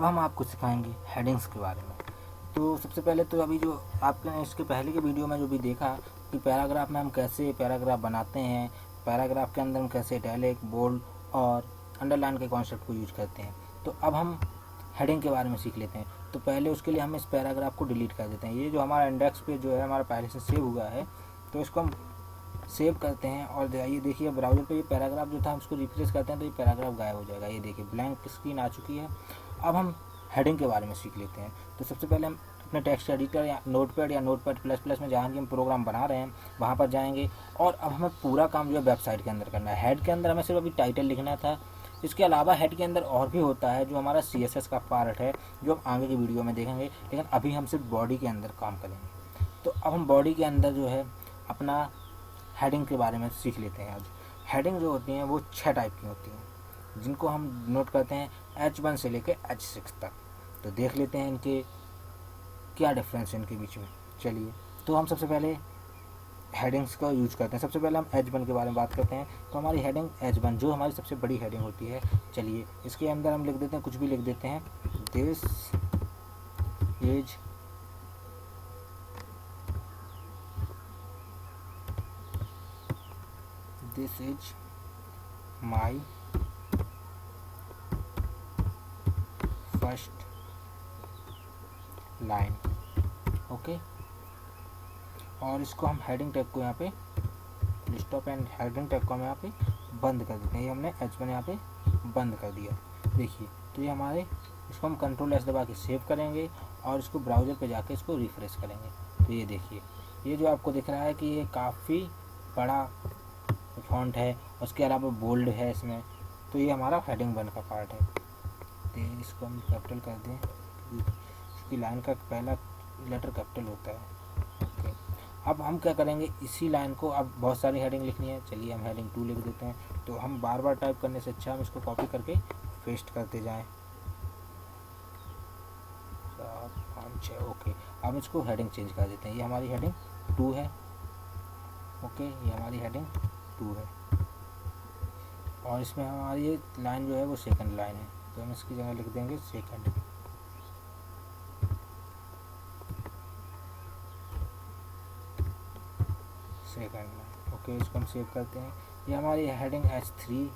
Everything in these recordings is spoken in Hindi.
हम आपको सिखाएंगे हेडिंग्स के बारे में। तो सबसे पहले तो अभी जो आपने इसके पहले के वीडियो में जो भी देखा कि पैराग्राफ में हम कैसे पैराग्राफ बनाते हैं, पैराग्राफ के अंदर हम कैसे इटैलिक, बोल्ड और अंडरलाइन के कॉन्सेप्ट को यूज करते हैं। तो अब हम हेडिंग के बारे में सीख लेते हैं। तो पहले उसके लिए हम इस पैराग्राफ को डिलीट कर देते हैं। ये जो हमारा इंडेक्स पे जो है हमारा पहले से सेव हुआ है, तो इसको हम सेव करते हैं और ये देखिए ब्राउज़र पे ये पैराग्राफ जो था हम उसको रिफ्रेश करते हैं तो ये पैराग्राफ गायब हो जाएगा। ये देखिए ब्लैंक स्क्रीन आ चुकी है। अब हम हेडिंग के बारे में सीख लेते हैं। तो सबसे पहले हम अपने टेक्स्ट एडिटर या नोटपैड प्लस प्लस में जहाँ भी हम प्रोग्राम बना रहे हैं वहाँ पर जाएंगे और अब हमें पूरा काम जो है वेबसाइट के अंदर करना है। हेड के अंदर हमें सिर्फ अभी टाइटल लिखना था। इसके अलावा हेड के अंदर और भी होता है जो हमारा CSS का पार्ट है, जो हम आगे की वीडियो में देखेंगे, लेकिन अभी हम सिर्फ बॉडी के अंदर काम करेंगे। तो अब हम बॉडी के अंदर जो है अपना हेडिंग के बारे में सीख लेते हैं। आज हेडिंग जो होती हैं वो 6 टाइप की होती हैं, जिनको हम नोट करते हैं H1 से लेकर H6 तक। तो देख लेते हैं इनके क्या डिफरेंस है इनके बीच में। चलिए, तो हम सबसे पहले हेडिंग्स का यूज करते हैं। सबसे पहले हम H1 के बारे में बात करते हैं। तो हमारी हेडिंग H1 जो हमारी सबसे बड़ी हेडिंग होती है। चलिए, इसके अंदर हम लिख देते हैं, कुछ भी लिख देते हैं, this is my first line. Okay, और इसको हम हेडिंग टैग को यहाँ पे स्टॉप एंड हेडिंग टैग को हम यहाँ पे बंद कर देते हैं। ये हमने H1 यहाँ पे बंद कर दिया। देखिए, तो ये हमारे, इसको हम Ctrl+S दबा के सेव करेंगे और इसको ब्राउज़र पे जाके इसको रिफ्रेश करेंगे। तो ये देखिए, ये जो आपको दिख रहा है कि ये काफ़ी बड़ा फॉन्ट है, उसके अलावा बोल्ड है इसमें। तो ये हमारा हेडिंग 1 का पार्ट है। तो इसको हम कैपिटल कर दें, इसकी लाइन का पहला लेटर कैपिटल होता है। ओके, अब हम क्या करेंगे, इसी लाइन को, अब बहुत सारी हेडिंग लिखनी है। चलिए, हम हेडिंग 2 लिख देते हैं। तो हम बार बार टाइप करने से अच्छा हम इसको कॉपी करके पेस्ट करते जाएं। 4 5 6। ओके, अब इसको हेडिंग चेंज कर देते हैं। ये हमारी हेडिंग 2 है। ओके, ये हमारी हेडिंग 2 है और इसमें हमारी ये लाइन जो है वो सेकंड लाइन है। तो हम इसकी जगह लिख देंगे सेकंड लाइन। ओके, इसको हम सेव करते हैं। ये हमारी हेडिंग H3,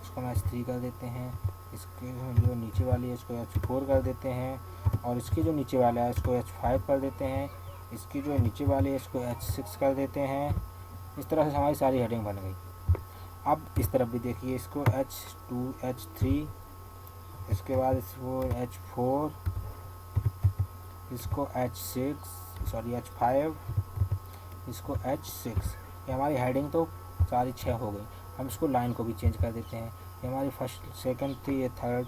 इसको हम H3 कर देते हैं। इसके जो नीचे वाली है इसको H4 कर देते हैं और इसके जो नीचे वाला है इसको H5 कर देते हैं। इसकी जो नीचे वाली है इसको H6 कर देते हैं। इस तरह से हमारी सारी हेडिंग बन गई। अब इस तरफ भी देखिए, इसको H2 H3, इसके बाद इसको H4, इसको H5, इसको H6। ये हमारी हेडिंग तो सारी 6 हो गई। हम इसको लाइन को भी चेंज कर देते हैं। ये हमारी फर्स्ट सेकंड थी, ये थर्ड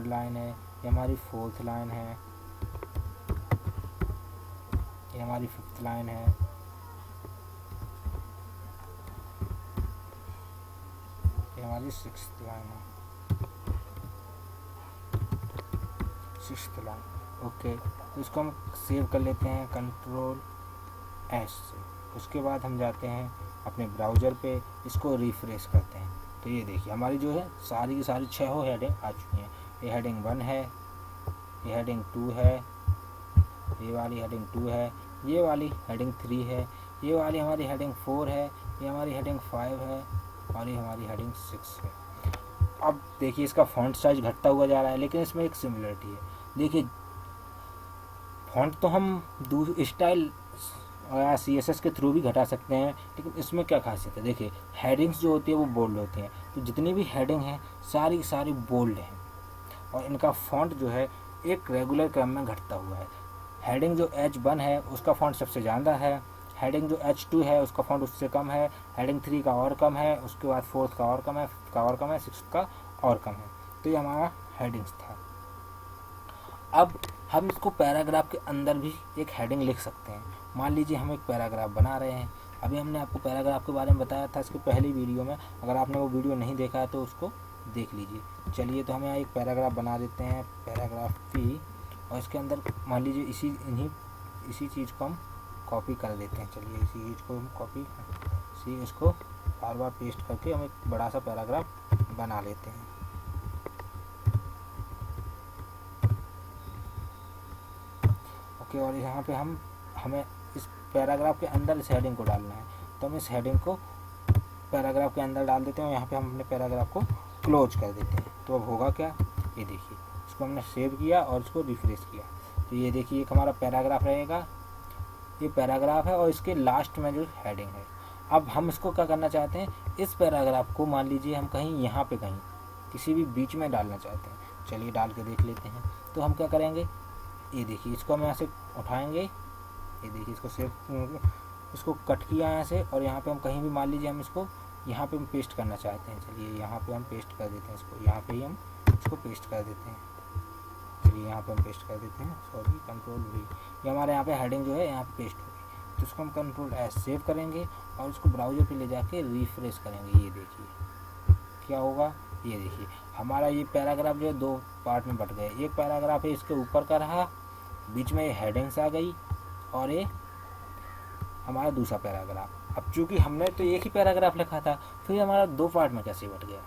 लाइन है। ये हमारी 4th लाइन है। ये हमारी 5th लाइन है। ये हमारी 6th लाइन है, 6th लाइन। ओके, तो इसको हम सेव कर लेते हैं Ctrl+S से। उसके बाद हम जाते हैं अपने ब्राउज़र पे, इसको रिफ्रेश करते हैं। तो ये देखिए, हमारी जो है सारी की सारी 6 हेडिंग आ चुकी हैं। ये हेडिंग 1 है, ये हेडिंग 2 है, ये वाली हेडिंग 2 है, ये वाली हेडिंग 3 है, ये वाली हमारी हेडिंग 4 है, ये हमारी हेडिंग 5 है और ये हमारी हेडिंग 6 है। अब देखिए, इसका फॉन्ट साइज घटता हुआ जा रहा है, लेकिन इसमें एक सिमिलरिटी है। देखिए, फॉन्ट तो हम स्टाइल और CSS के थ्रू भी घटा सकते हैं, लेकिन इसमें क्या खासियत है, देखिए हेडिंग्स जो होती है वो बोल्ड होती हैं। तो जितनी भी हेडिंग हैं सारी सारी बोल्ड हैं और इनका फॉन्ट जो है एक रेगुलर क्रम में घटता हुआ है। हेडिंग जो H1 है उसका फॉन्ट सबसे ज़्यादा है, हेडिंग जो H2 है उसका फॉन्ट उससे कम है, हेडिंग 3 का और कम है, उसके बाद 4th का और कम है, 5th का और कम है, 6th का और कम है। तो ये हमारा हेडिंग्स था। अब हम इसको पैराग्राफ के अंदर भी एक हेडिंग लिख सकते हैं। मान लीजिए हम एक पैराग्राफ बना रहे हैं। अभी हमने आपको पैराग्राफ के बारे में बताया था इसके पहली वीडियो में। अगर आपने वो वीडियो नहीं देखा है तो उसको देख लीजिए। चलिए, तो हम यहाँ एक पैराग्राफ बना देते हैं, पैराग्राफ P, और इसके अंदर मान लीजिए इसी चीज़ को हम कॉपी कर देते हैं। चलिए, इसी चीज़ को हम कॉपी सी इसको बार बार पेस्ट करके हम एक बड़ा सा पैराग्राफ बना लेते हैं। ओके, और यहाँ पे हमें इस पैराग्राफ के अंदर इस हेडिंग को डालना है, तो हम इस हेडिंग को पैराग्राफ के अंदर डाल देते हैं और यहाँ पे हम अपने पैराग्राफ को क्लोज कर देते हैं। तो अब होगा क्या, ये देखिए, इसको हमने सेव किया और इसको रिफ्रेश किया, तो ये देखिए एक हमारा पैराग्राफ रहेगा, ये पैराग्राफ है और इसके लास्ट में जो हेडिंग है। अब हम इसको क्या करना चाहते हैं, इस पैराग्राफ को मान लीजिए हम कहीं यहाँ पे कहीं किसी भी बीच में डालना चाहते हैं। चलिए डाल के देख लेते हैं। तो हम क्या करेंगे, ये देखिए इसको हम यहाँ से उठाएंगे, ये देखिए इसको सेव, इसको कट किया यहाँ से, और यहाँ पे हम कहीं भी मान लीजिए हम इसको यहाँ पे हम पेस्ट करना चाहते हैं। चलिए यहाँ पे हम पेस्ट कर देते हैं इसको, यहाँ पे ही हम इसको पेस्ट कर देते हैं। चलिए यहाँ पे हम पेस्ट कर देते हैं, सॉरी कंट्रोल V, ये हमारे यहाँ पे हेडिंग जो है यहाँ पे पेस्ट हो गई। तो इसको हम कंट्रोल S सेव करेंगे और इसको ब्राउज़र पे ले जाके रिफ्रेश करेंगे। ये देखिए क्या होगा, ये देखिए हमारा ये पैराग्राफ जो है दो पार्ट में बट गए। एक पैराग्राफ है इसके ऊपर का रहा, बीच में ये हेडिंग्स आ गई, और ये हमारा दूसरा पैराग्राफ। अब चूंकि हमने तो एक ही पैराग्राफ लिखा था, फिर हमारा दो पार्ट में कैसे बट गया,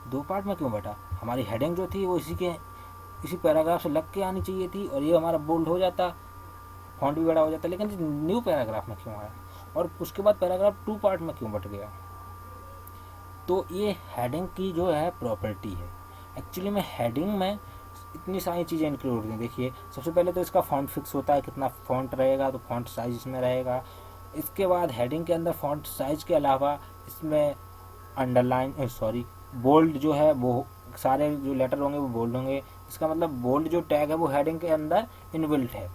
दो पार्ट में क्यों बटा, हमारी हेडिंग जो थी वो इसी पैराग्राफ से लग के आनी चाहिए थी, और ये हमारा बोल्ड हो जाता, फॉन्ट भी बड़ा हो जाता, लेकिन न्यू पैराग्राफ में क्यों आया, और उसके बाद पैराग्राफ टू पार्ट में क्यों बट गया। तो ये हेडिंग की जो है प्रॉपर्टी है। एक्चुअली में हेडिंग में इतनी सारी चीज़ें इंक्लूड होती हैं। देखिए सबसे पहले तो इसका फॉन्ट फिक्स होता है, कितना फॉन्ट रहेगा, तो फॉन्ट साइज इसमें रहेगा। इसके बाद हेडिंग के अंदर फॉन्ट साइज के अलावा इसमें अंडरलाइन बोल्ड जो है वो सारे जो लेटर होंगे वो बोल्ड होंगे। इसका मतलब बोल्ड जो टैग है वो हेडिंग के अंदर इनबिल्ट है।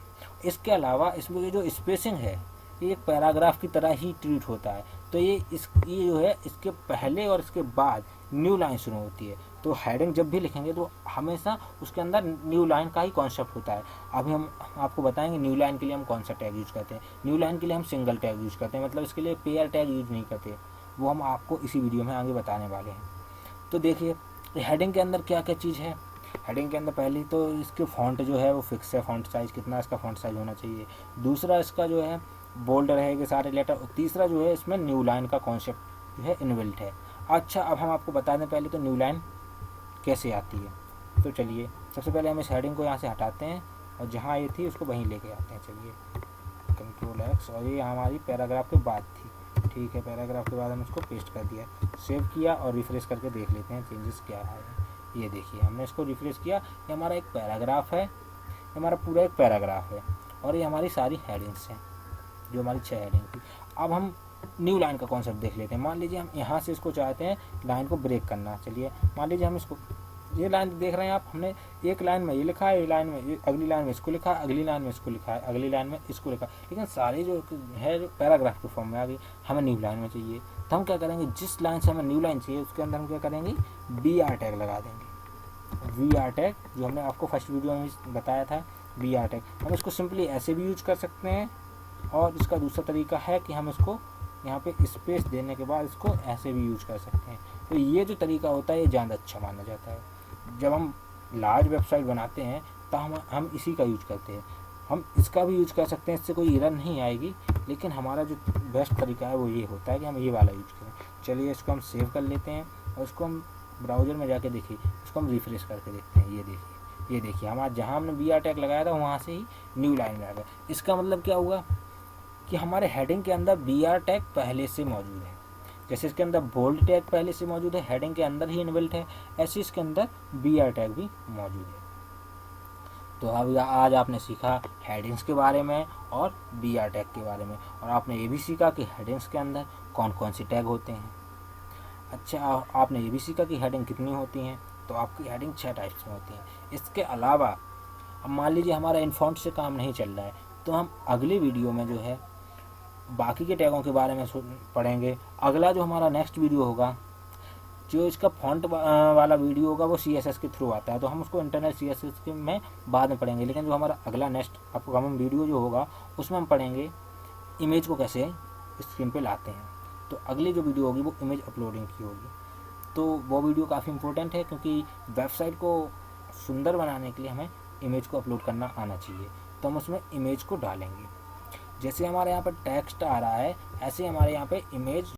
इसके अलावा इसमें जो स्पेसिंग है ये एक पैराग्राफ की तरह ही ट्रीट होता है। तो ये जो है इसके पहले और इसके बाद न्यू लाइन शुरू होती है। तो हेडिंग जब भी लिखेंगे तो हमेशा उसके अंदर न्यू लाइन का ही कॉन्सेप्ट होता है। अभी हम आपको बताएंगे न्यू लाइन के लिए हम कौन सा टैग यूज करते हैं। न्यू लाइन के लिए हम सिंगल टैग यूज करते हैं, मतलब इसके लिए पेयर टैग यूज नहीं करते, वो हम आपको इसी वीडियो में आगे बताने वाले हैं। तो देखिए हेडिंग के अंदर क्या क्या चीज़ है। हेडिंग के अंदर पहली तो इसके फॉन्ट जो है वो फिक्स है, फॉन्ट साइज कितना इसका फॉन्ट साइज होना चाहिए। दूसरा इसका जो है बोल्ड रहेगा सारे लेटर। तीसरा जो है इसमें न्यू लाइन का कॉन्सेप्ट जो है इनबिल्ट है। अच्छा अब हम आपको बता दें पहले तो न्यू लाइन कैसे आती है। तो चलिए सबसे पहले हम इस हेडिंग को यहाँ से हटाते हैं और जहाँ ये थी उसको वहीं लेके आते हैं। चलिए कंट्रोल X, और ये हमारी पैराग्राफ के बाद थी, ठीक है। पैराग्राफ के बाद हम इसको पेस्ट कर दिया, सेव किया और रिफ्रेश करके देख लेते हैं चेंजेस क्या आए। ये देखिए हमने इसको रिफ्रेश किया, ये हमारा एक पैराग्राफ है, ये हमारा पूरा एक पैराग्राफ है, और ये हमारी सारी हेडिंग्स हैं जो हमारी 6 हेडिंग थी। अब हम न्यू लाइन का कॉन्सेप्ट देख लेते हैं। मान लीजिए हम यहाँ से इसको चाहते हैं लाइन को ब्रेक करना। चलिए मान लीजिए हम इसको, ये लाइन देख रहे हैं आप, हमने एक लाइन में ये लिखा है, ये लाइन में अगली लाइन में इसको लिखा है, अगली लाइन में इसको लिखा है, अगली लाइन में इसको लिखा है, लेकिन सारी जो है जो पैराग्राफ के फॉर्म में आ गई। हमें न्यू लाइन में चाहिए तो हम क्या करेंगे, जिस लाइन से हमें न्यू लाइन चाहिए उसके अंदर हम क्या करेंगे, BR टैग लगा देंगे। VR टैग जो हमने आपको फर्स्ट वीडियो में बताया था, BR टैग हम इसको सिंपली ऐसे भी यूज कर सकते हैं, और इसका दूसरा तरीका है कि हम इसको यहाँ पे स्पेस देने के बाद इसको ऐसे भी यूज कर सकते हैं। तो ये जो तरीका होता है ये ज़्यादा अच्छा माना जाता है। जब हम लार्ज वेबसाइट बनाते हैं तो हम इसी का यूज करते हैं। हम इसका भी यूज कर सकते हैं, इससे कोई एरर नहीं आएगी, लेकिन हमारा जो बेस्ट तरीका है वो ये होता है कि हम ये वाला यूज करें। चलिए इसको हम सेव कर लेते हैं और इसको हम ब्राउज़र में जाके देखिए, इसको हम रिफ्रेश करके देखते हैं। ये देखिए हमारा जहाँ हमने BR टैग लगाया था वहाँ से ही न्यू लाइन में आ गया। इसका मतलब क्या हुआ कि हमारे हेडिंग के अंदर BR टैग पहले से मौजूद है। जैसे इसके अंदर बोल्ड टैग पहले से मौजूद है, हेडिंग के अंदर ही इनबिल्ट है, ऐसे इसके अंदर BR टैग भी मौजूद है। तो अब आज आपने सीखा हेडिंग्स के बारे में और BR टैग के बारे में, और आपने ये भी सीखा कि हेडिंग्स के अंदर कौन कौन से टैग होते हैं। अच्छा आपने ये भी सीखा कि हेडिंग कितनी होती हैं, तो आपकी हेडिंग 6 टाइप्स में होती हैं। इसके अलावा अब मान लीजिए हमारा इन फॉन्ट से काम नहीं चल रहा है, तो हम अगले वीडियो में जो है बाकी के टैगों के बारे में पढ़ेंगे। अगला जो हमारा नेक्स्ट वीडियो होगा, जो इसका फॉन्ट वाला वीडियो होगा वो CSS के थ्रू आता है, तो हम उसको इंटरनल CSS के में बाद में पढ़ेंगे। लेकिन जो हमारा अगला नेक्स्ट अपकमिंग वीडियो जो होगा उसमें हम पढ़ेंगे इमेज को कैसे स्क्रीन पे लाते हैं। तो अगली जो वीडियो होगी वो इमेज अपलोडिंग की होगी। तो वो वीडियो काफ़ी इंपॉर्टेंट है, क्योंकि वेबसाइट को सुंदर बनाने के लिए हमें इमेज को अपलोड करना आना चाहिए, तो हम उसमें इमेज को डालेंगे। जैसे हमारे यहाँ पर टेक्स्ट आ रहा है ऐसे हमारे यहाँ पे इमेज